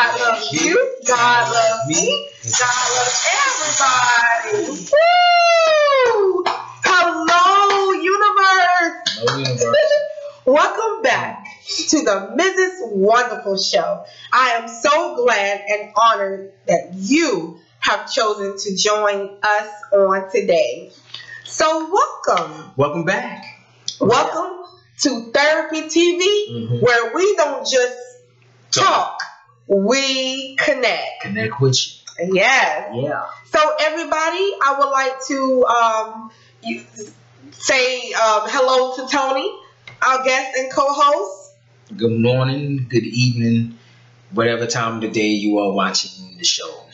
God loves you. God loves me. God loves everybody. Woo! Hello, universe. Hello, universe. Welcome back to the Mrs. Wonderful Show. I am so glad and honored that you have chosen to join us on today. So welcome. Welcome back. Welcome to Therapy TV, where we don't just talk, we connect. Connect with you. Yes. Yeah. So everybody, I would like to say hello to Tony, our guest and co-host. Good morning, good evening, whatever time of the day you are watching the show.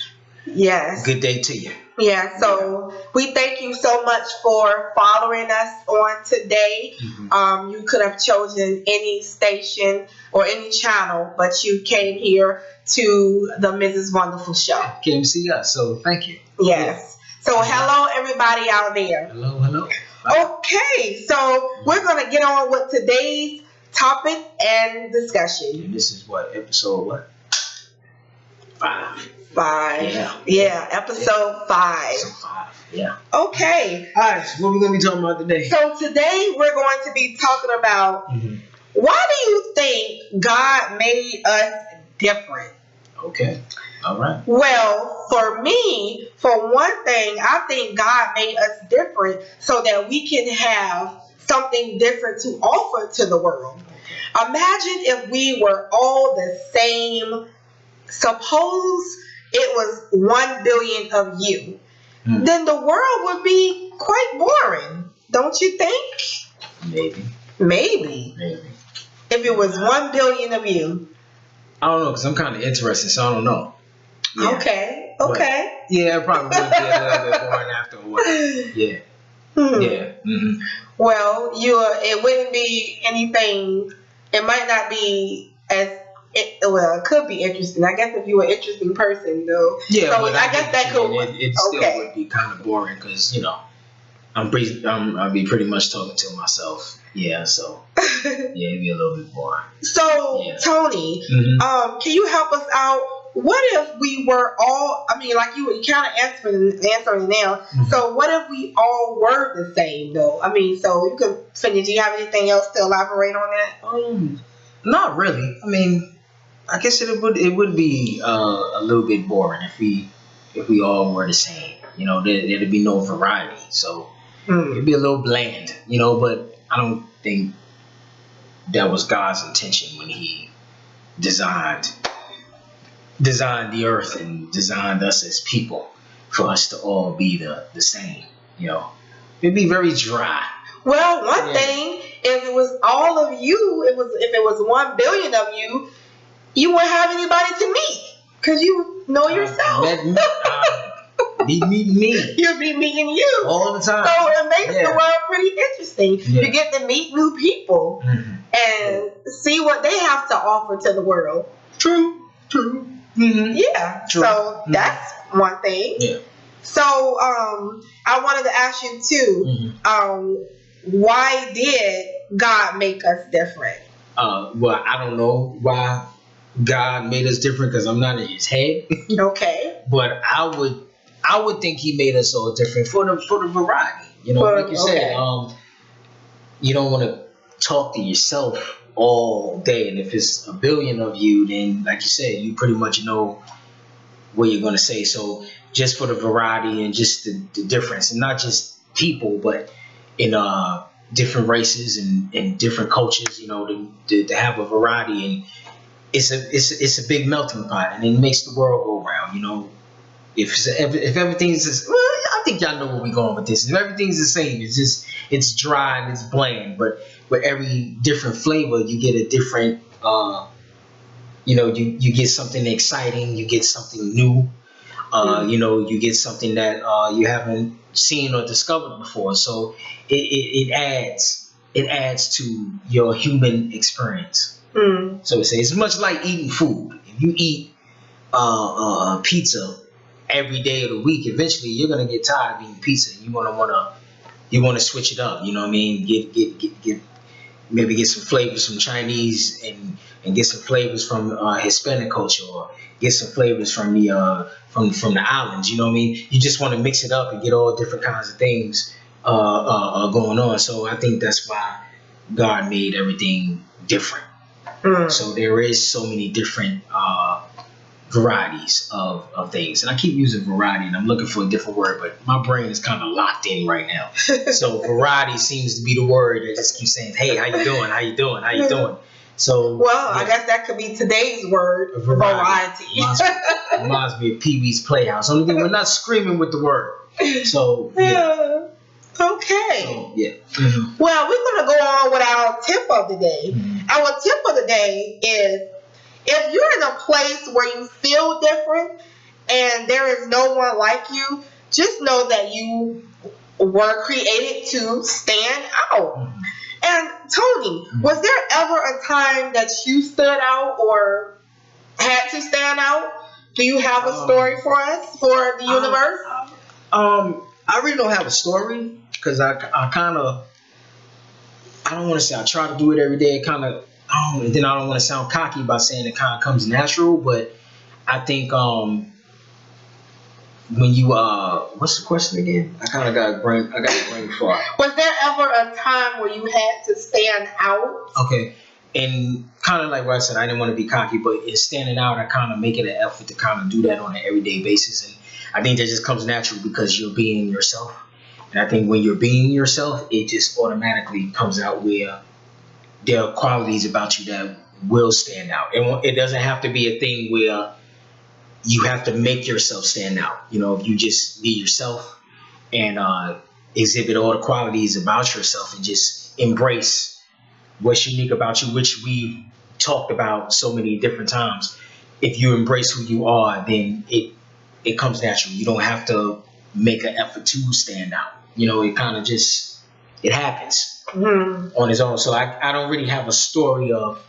Yes. Good day to you. Yeah, so we thank you so much for following us on today. You could have chosen any station or any channel, but you came here to the Mrs. Wonderful Show. Came to see us, so thank you. Yes. So hello, everybody out there. Hello, hello. Bye. Okay, so we're going to get on with today's topic and discussion. And this is what, episode what? 5. 5. Yeah, episode 5. Episode 5, yeah. Okay. All right, so what are we going to be talking about today? So today we're going to be talking about why do you think God made us different? Okay, all right. Well, for me, for one thing, I think God made us different so that we can have something different to offer to the world. Imagine if we were all the same. Suppose it was 1 billion of you. Then the world would be quite boring, don't you think? Maybe. If it was 1 billion of you. I don't know, because I'm kind of interested, so I don't know. Yeah. Okay. But, yeah, it probably would be a little bit boring after a while. Yeah. Yeah. Well, it wouldn't be anything. It might not be it could be interesting. I guess if you were an interesting person, though. Yeah, so but I guess that could. It still would be kind of boring because I'll be pretty much talking to myself. Yeah, so it'd be a little bit boring. So Tony, can you help us out? What if we were all? I mean, like you kind of answering now. So what if we all were the same, though? I mean, so you can finish. Do you have anything else to elaborate on that? Not really. I mean, I guess it would be a little bit boring if we all were the same. There'd be no variety. So it'd be a little bland. But I don't think that was God's intention when He designed the earth and designed us as people for us to all be the same. It'd be very dry. Well, one thing, if it was all of you, if it was 1 billion of you, you wouldn't have anybody to meet because you know yourself. Be meeting me. You'll be meeting you all the time. So it makes the world pretty interesting. Yeah. You get to meet new people and see what they have to offer to the world. True. Yeah. True. So that's one thing. Yeah. So I wanted to ask you too. Why did God make us different? Well, I don't know why God made us different because I'm not in His head. Okay. But I would think He made us all different for the variety. Like you said, you don't want to talk to yourself all day, and if it's 1 billion of you, then like you said, you pretty much know what you're going to say. So just for the variety and just the difference, and not just people, but in different races and different cultures, to have a variety, and it's a big melting pot, and it makes the world go round. If everything's I think y'all know where we're going with this. If everything's the same, it's dry and it's bland, but with every different flavor, you get a different. You get something exciting, you get something new. You get something that you haven't seen or discovered before. So it adds to your human experience. So it's much like eating food. If you eat pizza every day of the week, eventually you're gonna get tired of eating pizza. You wanna switch it up. You know what I mean? maybe get some flavors from Chinese and get some flavors from Hispanic culture, or get some flavors from the islands. You know what I mean? You just want to mix it up and get all different kinds of things going on. So I think that's why God made everything different. So there is so many different varieties of things, and I keep using variety, and I'm looking for a different word, but my brain is kind of locked in right now. So variety seems to be the word that just keeps saying, "Hey, how you doing? How you doing? How you doing?" So well, yeah. I guess that could be today's word, variety. Reminds me of Pee Wee's Playhouse. Only thing, we're not screaming with the word. So yeah. Okay. So, yeah. Well, we're gonna go on with our tip of the day. Our tip of the day is, if you're in a place where you feel different and there is no one like you, just know that you were created to stand out. And Tony, was there ever a time that you stood out or had to stand out? Do you have a story for us, for the universe? I really don't have a story, because I kind of, I don't want to say I try to do it every day. And then I don't want to sound cocky by saying it kind of comes natural, but I think when you what's the question again? I kind of got a brain fart. Was there ever a time where you had to stand out? Okay, and kind of like what I said, I didn't want to be cocky, but in standing out, I kind of make it an effort to kind of do that on an everyday basis, and I think that just comes natural because you're being yourself. And I think when you're being yourself, it just automatically comes out where there are qualities about you that will stand out. And it doesn't have to be a thing where you have to make yourself stand out. You know, if you just be yourself and exhibit all the qualities about yourself and just embrace what's unique about you, which we've talked about so many different times. If you embrace who you are, then it comes natural. You don't have to make an effort to stand out. You know, it kind of just, it happens on its own. So I don't really have a story of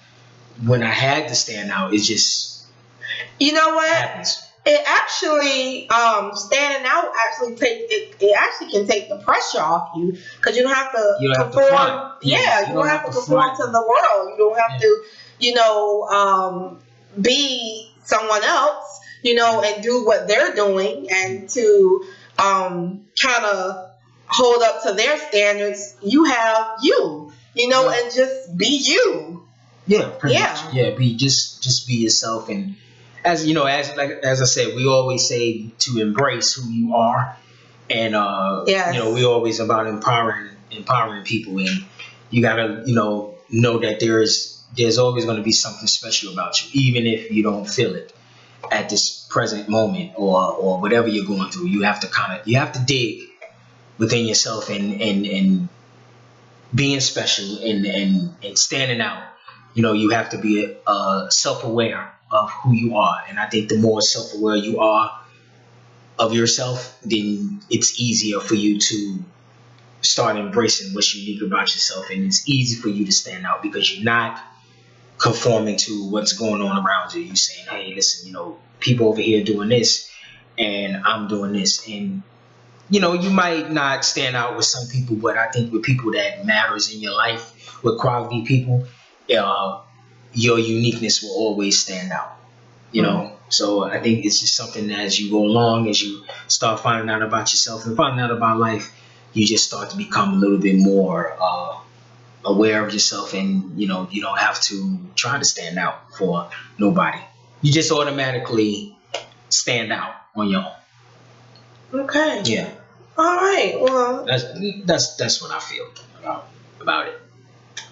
when I had to stand out. It's just, you know what? Happens. It actually, standing out actually it actually can take the pressure off you, because you don't have to conform. Yeah, you don't have to conform to the world. You don't have to, you know, be someone else, you know, and do what they're doing, and to kind of hold up to their standards. You have you know, and just be you. Yeah, pretty much. Yeah, just be yourself. And as you know, as I said, we always say to embrace who you are, and you know, we always about empowering people, and you gotta, you know that there's always going to be something special about you, even if you don't feel it at this present moment or whatever you're going through. You have to dig within yourself and being special and standing out. You know, you have to be self-aware of who you are. And I think the more self-aware you are of yourself, then it's easier for you to start embracing what's unique about yourself. And it's easy for you to stand out because you're not conforming to what's going on around you. You're saying, hey, listen, you know, people over here doing this and I'm doing this. And, you know, you might not stand out with some people, but I think with people that matters in your life, with quality people, your uniqueness will always stand out, you know. So I think it's just something that as you go along, as you start finding out about yourself and finding out about life, you just start to become a little bit more aware of yourself, and you know, you don't have to try to stand out for nobody. You just automatically stand out on your own. Okay. Yeah. All right. Well, that's what I feel about it.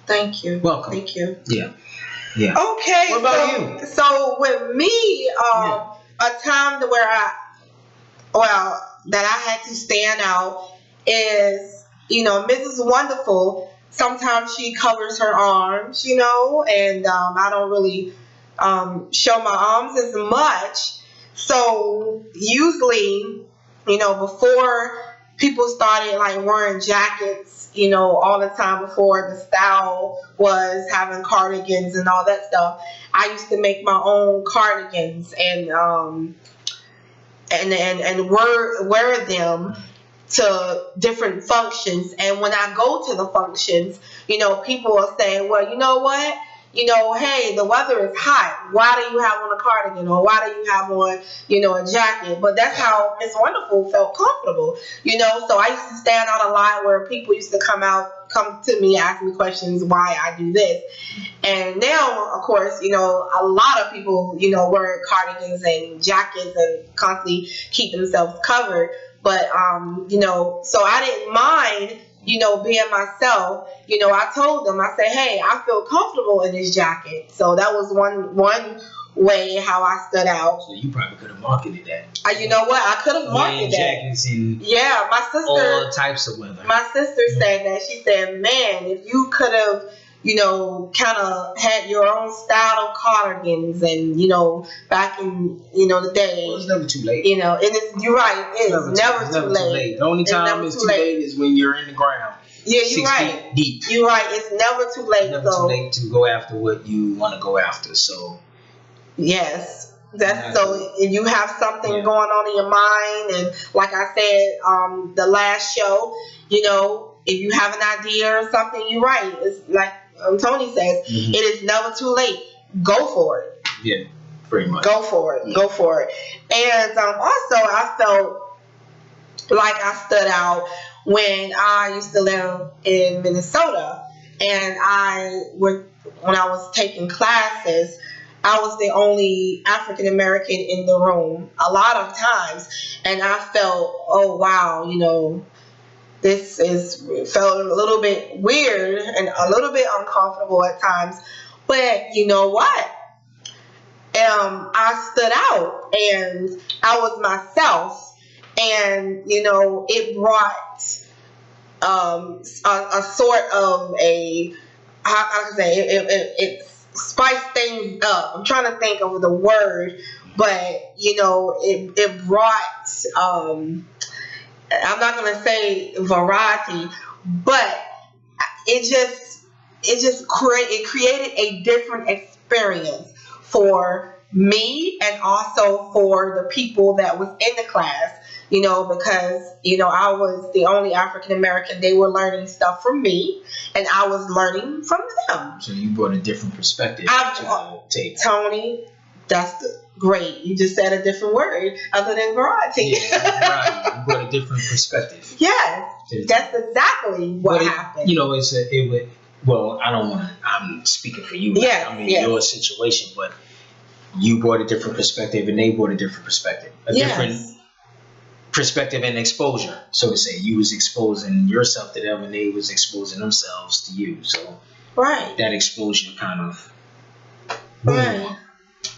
Thank you. Welcome. Thank you. Yeah. Yeah. Okay. What about you? So with me, a time where that I had to stand out is, you know, Mrs. Wonderful. Sometimes she covers her arms, you know, and I don't really show my arms as much. So usually, you know, before people started like wearing jackets, you know, all the time, before the style was having cardigans and all that stuff, I used to make my own cardigans and wear them to different functions, and when I go to the functions, people will say, well, you know what? Hey, the weather is hot. Why do you have on a cardigan, or why do you have on, a jacket? But that's how Miss Wonderful felt comfortable, So I used to stand out a lot where people used to come to me, ask me questions why I do this. And now, of course, a lot of people, wear cardigans and jackets and constantly keep themselves covered. But, so I didn't mind, being myself. I told them, I said, hey, I feel comfortable in this jacket. So that was one way how I stood out. So you probably could have marketed that. You know what? I could have marketed that. Jackets in my sister, all types of weather. My sister said that. She said, man, if you could have, kind of had your own style of cardigans and, back in, the day. Well, it's never too late. And you're right. It's never too late. The only time it's too late is when you're in the ground. Yeah, you're 6 right. feet deep. You're right. It's never too late. Never too late to go after what you want to go after. So. Yes. That's so if you have something going on in your mind, and like I said, the last show, if you have an idea or something, you're right. It's like Tony says, it is never too late. Go for it. Yeah, pretty much. Go for it. Yeah. Go for it. And also, I felt like I stood out when I used to live in Minnesota, and when I was taking classes, I was the only African American in the room a lot of times, and I felt, oh wow, this felt a little bit weird and a little bit uncomfortable at times. But you know what? I stood out and I was myself, and it brought a sort of how can I say it spiced things up. I'm trying to think of the word, but it brought I'm not gonna say variety, but it created a different experience for me and also for the people that was in the class, because I was the only African American. They were learning stuff from me, and I was learning from them. So you brought a different perspective to the table. Tony, that's great. You just said a different word other than variety. Yeah, right. You brought a different perspective. Yes, that's exactly what happened. Well, I don't want to. I'm speaking for you. Yes, I mean, your situation, but you brought a different perspective, and they brought a different perspective. Different perspective and exposure, so to say. You was exposing yourself to them, and they was exposing themselves to you. So that exposure kind of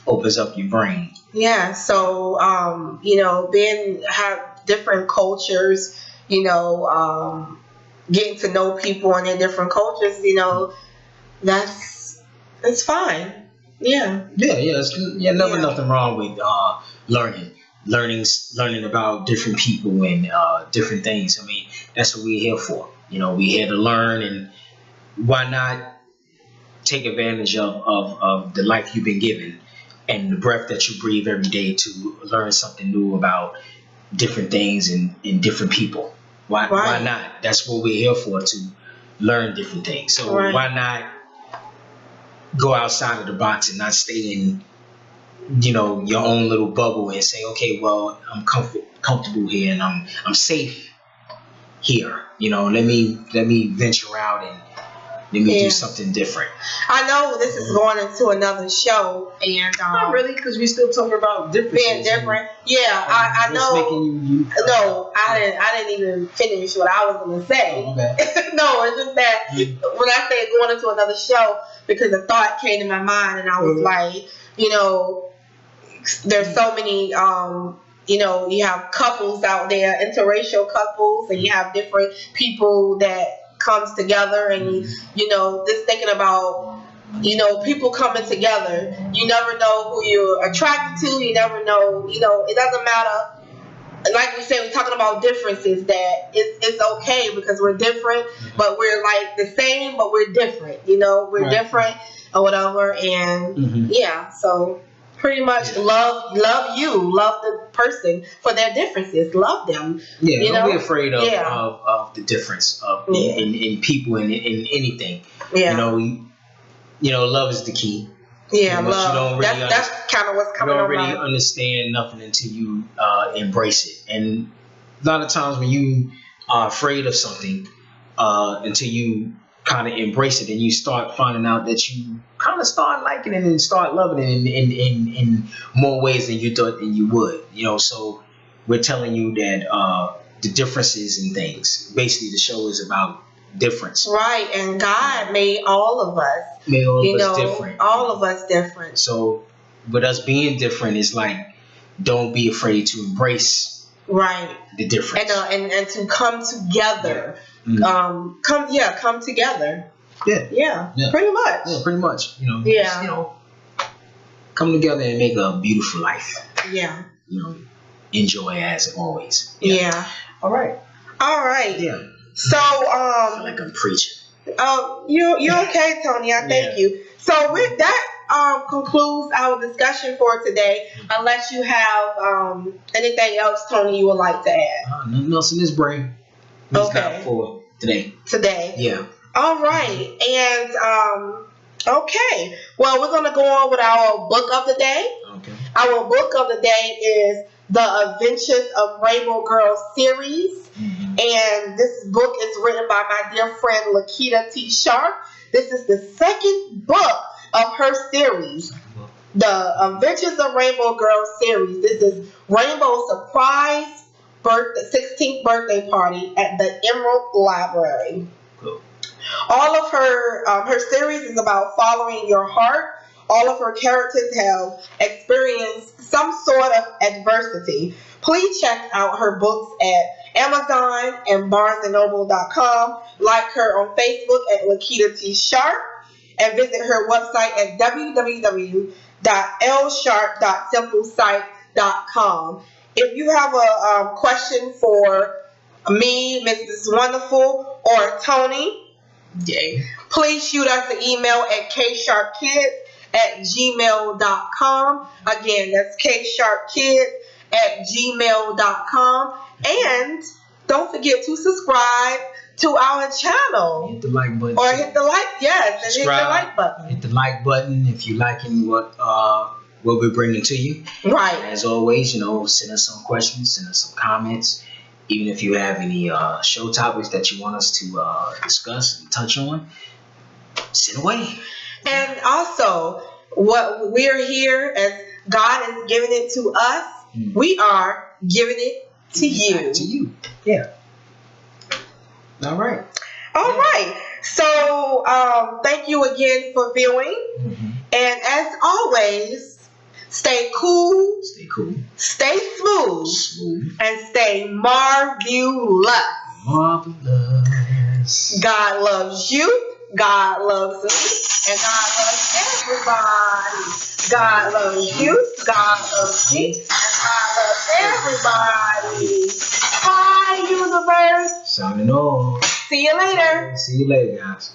opens up your brain. Yeah. So have different cultures. Getting to know people and their different cultures. It's fine. Yeah. Never nothing wrong with learning about different people and different things. I mean, that's what we're here for. We're here to learn, and why not take advantage of the life you've been given and the breath that you breathe every day to learn something new about different things and different people. Why not? That's what we're here for, to learn different things. So why not go outside of the box and not stay in your own little bubble and say, okay, well, I'm comfortable here and I'm safe here. Let me venture out and let me do something different. I know this is going into another show, and not really, because we still talking about differences. Being different. I know. No, I didn't even finish what I was going to say. Oh, okay. No, it's just that when I say going into another show, because a thought came to my mind, and I was like, there's so many, you have couples out there, interracial couples, and you have different people that comes together, and just thinking about people coming together. You never know who you're attracted to. You never know. It doesn't matter. Like we said, we're talking about differences. That it's okay because we're different, but we're like the same, but we're different. We're different or whatever. And so Pretty much love the person for their differences. Love them. Yeah, don't be afraid of the difference in people and in anything. Yeah. Love is the key. Yeah, love. You don't really that's kind of what's coming. You don't really understand nothing until you embrace it. And a lot of times when you are afraid of something, until you kind of embrace it and you start finding out that you kind of start liking it and start loving it in more ways than you thought than you would. So we're telling you that the differences in things. Basically, the show is about difference. Right, and God made all of us. Made all of us different. All of us different. So with us being different, it's like, don't be afraid to embrace the difference. And to come together. Yeah. Come together. Yeah. Pretty much. Yeah, pretty much. Come together and make a beautiful life. Yeah. Enjoy as always. Yeah. All right. Yeah. So I feel like I'm preaching. Oh, you're okay, Tony. I thank you. So with that concludes our discussion for today. Unless you have anything else, Tony, you would like to add. Nothing else in this brain. Okay. For today. Yeah. All right. And okay. Well, we're gonna go on with our book of the day. Okay. Our book of the day is The Adventures of Rainbow Girl series. And this book is written by my dear friend Lakita T. Sharp. This is the second book of her series, The Adventures of Rainbow Girl series. This is Rainbow's surprise 16th birthday party at the Emerald Library. Cool. All of her series is about following your heart. All of her characters have experienced some sort of adversity. Please check out her books at Amazon and BarnesandNoble.com. Like her on Facebook at Lakita T. Sharp. And visit her website at www.lsharp.simplesite.com. If you have a question for me, Mrs. Wonderful, or Tony, please shoot us an email at ksharpkids@gmail.com. Again, that's ksharpkids@gmail.com. And don't forget to subscribe to our channel. Hit the like button. Or hit the like, yes, and hit the like button. Hit the like button if you're liking what we're bringing to you. Right. And as always, send us some questions, send us some comments. Even if you have any show topics that you want us to discuss and touch on, send away. And also, what we're here, as God has given it to us, we are giving it to you. Back to you. Yeah. All right. All right. So, thank you again for viewing. And as always, stay cool. Stay smooth. And stay marvelous. God loves you. God loves me. And God loves everybody. God loves you. God loves me. And God loves everybody. Hi, universe. Signing off. See you later. See you later, guys.